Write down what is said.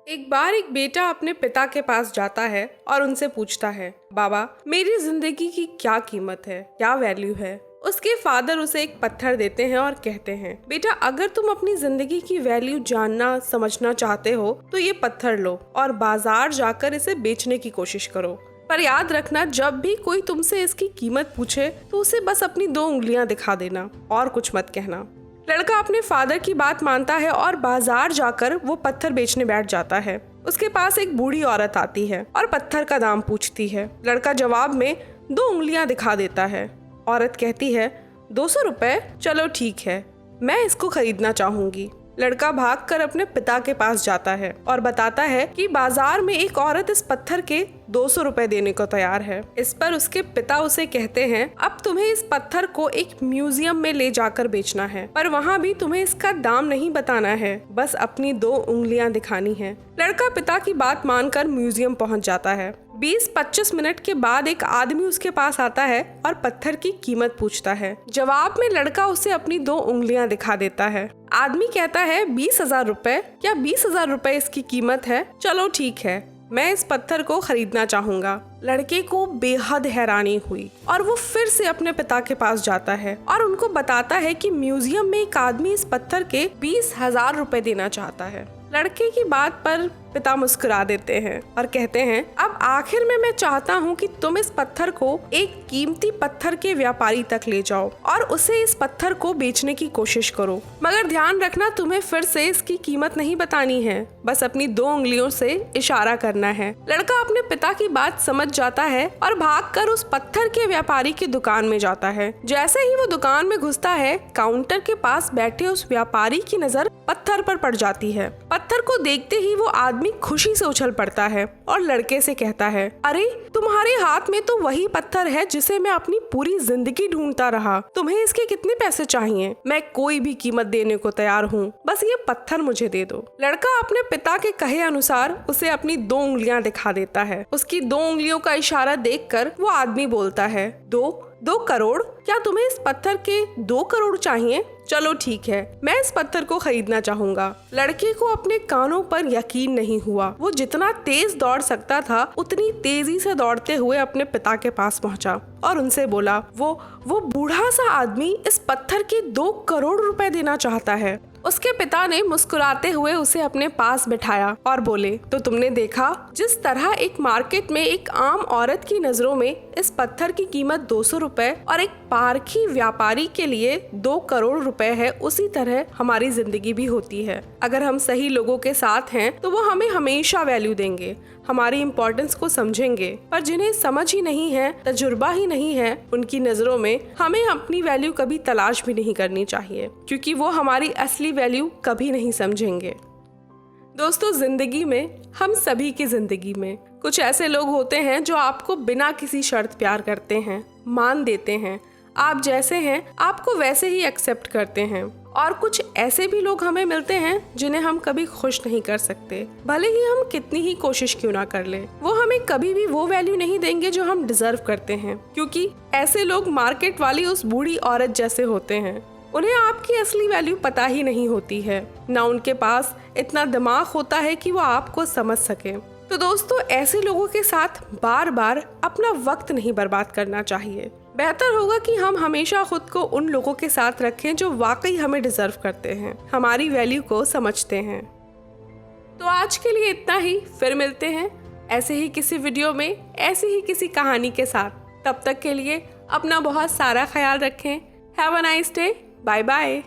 एक बार एक बेटा अपने पिता के पास जाता है और उनसे पूछता है, बाबा मेरी जिंदगी की क्या कीमत है, क्या वैल्यू है। उसके फादर उसे एक पत्थर देते हैं और कहते हैं, बेटा अगर तुम अपनी जिंदगी की वैल्यू जानना समझना चाहते हो तो ये पत्थर लो और बाजार जाकर इसे बेचने की कोशिश करो। पर याद रखना, जब भी कोई तुमसे इसकी कीमत पूछे तो उसे बस अपनी 2 उंगलियां दिखा देना और कुछ मत कहना। लड़का अपने फादर की बात मानता है और बाजार जाकर वो पत्थर बेचने बैठ जाता है। उसके पास एक बूढ़ी औरत आती है और पत्थर का दाम पूछती है। लड़का जवाब में 2 उंगलियां दिखा देता है। औरत कहती है, 200 रुपए, चलो ठीक है, मैं इसको खरीदना चाहूंगी। लड़का भागकर अपने पिता के पास जाता है और बताता है कि बाजार में एक औरत इस पत्थर के 200 रुपए देने को तैयार है। इस पर उसके पिता उसे कहते हैं, अब तुम्हें इस पत्थर को एक म्यूजियम में ले जाकर बेचना है, पर वहाँ भी तुम्हें इसका दाम नहीं बताना है, बस अपनी 2 उंगलियां दिखानी है। लड़का पिता की बात मानकर म्यूजियम पहुँच जाता है। 20-25 मिनट के बाद एक आदमी उसके पास आता है और पत्थर की कीमत पूछता है। जवाब में लड़का उसे अपनी 2 उंगलियां दिखा देता है। आदमी कहता है, 20,000 रुपए, क्या 20,000 रुपए इसकी कीमत है? चलो ठीक है, मैं इस पत्थर को खरीदना चाहूंगा। लड़के को बेहद हैरानी हुई और वो फिर से अपने पिता के पास जाता है और उनको बताता है कि म्यूजियम में एक आदमी इस पत्थर के 20,000 रुपए देना चाहता है। लड़के की बात पर पिता मुस्कुरा देते हैं और कहते हैं, अब आखिर में मैं चाहता हूँ कि तुम इस पत्थर को एक कीमती पत्थर के व्यापारी तक ले जाओ और उसे इस पत्थर को बेचने की कोशिश करो, मगर ध्यान रखना तुम्हें फिर से इसकी कीमत नहीं बतानी है, बस अपनी 2 उंगलियों से इशारा करना है। लड़का अपने पिता की बात समझ जाता है और भागकर उस पत्थर के व्यापारी की दुकान में जाता है। जैसे ही वो दुकान में घुसता है, काउंटर के पास बैठे उस व्यापारी की नजर पत्थर पर पड़ जाती है। पत्थर को देखते ही वो आदमी खुशी से उछल पड़ता है और लड़के से कहता है, अरे तुम्हारे हाथ में तो वही पत्थर है जिसे मैं अपनी पूरी जिंदगी ढूंढता रहा। तुम्हें इसके कितने पैसे चाहिए? मैं कोई भी कीमत देने को तैयार हूँ, बस ये पत्थर मुझे दे दो। लड़का अपने पिता के कहे अनुसार उसे अपनी 2 उंगलियां दिखा देता है। उसकी 2 उंगलियों का इशारा देखकर वो आदमी बोलता है, 2 करोड़? क्या तुम्हें इस पत्थर के 2 करोड़ चाहिए? चलो ठीक है, मैं इस पत्थर को खरीदना चाहूंगा। लड़के को अपने कानों पर यकीन नहीं हुआ। वो जितना तेज दौड़ सकता था उतनी तेजी से दौड़ते हुए अपने पिता के पास पहुंचा और उनसे बोला, वो बूढ़ा सा आदमी इस पत्थर के 2 करोड़ रुपए देना चाहता है। उसके पिता ने मुस्कुराते हुए उसे अपने पास बिठाया और बोले, तो तुमने देखा, जिस तरह एक मार्केट में एक आम औरत की नजरों में इस पत्थर की कीमत 200 रुपए और एक पारखी व्यापारी के लिए 2 करोड़ रुपए है, उसी तरह हमारी जिंदगी भी होती है। अगर हम सही लोगों के साथ हैं तो वो हमें हमेशा वैल्यू देंगे, हमारी इम्पोर्टेंस को समझेंगे, पर जिन्हें समझ ही नहीं है, तजुर्बा ही नहीं है, उनकी नजरों में हमें अपनी वैल्यू कभी तलाश भी नहीं करनी चाहिए, क्योंकि वो हमारी असली वैल्यू कभी नहीं समझेंगे। दोस्तों, जिंदगी में, हम सभी की जिंदगी में कुछ ऐसे लोग होते हैं जो आपको बिना किसी शर्त प्यार करते हैं, मान देते हैं, आप जैसे हैं आपको वैसे ही एक्सेप्ट करते हैं। और कुछ ऐसे भी लोग हमें मिलते हैं जिन्हें हम कभी खुश नहीं कर सकते, भले ही हम कितनी ही कोशिश क्यों ना कर लें। वो हमें कभी भी वो वैल्यू नहीं देंगे जो हम डिजर्व करते हैं, क्योंकि ऐसे लोग मार्केट वाली उस बूढ़ी औरत जैसे होते हैं। उन्हें आपकी असली वैल्यू पता ही नहीं होती है, ना उनके पास इतना दिमाग होता है कि वो आपको समझ सके। तो दोस्तों, ऐसे लोगों के साथ बार बार अपना वक्त नहीं बर्बाद करना चाहिए। बेहतर होगा कि हम हमेशा खुद को उन लोगों के साथ रखें जो वाकई हमें डिजर्व करते हैं, हमारी वैल्यू को समझते हैं। तो आज के लिए इतना ही, फिर मिलते हैं ऐसे ही किसी वीडियो में, ऐसी ही किसी कहानी के साथ। तब तक के लिए अपना बहुत सारा ख्याल रखें। Have a nice day, bye bye.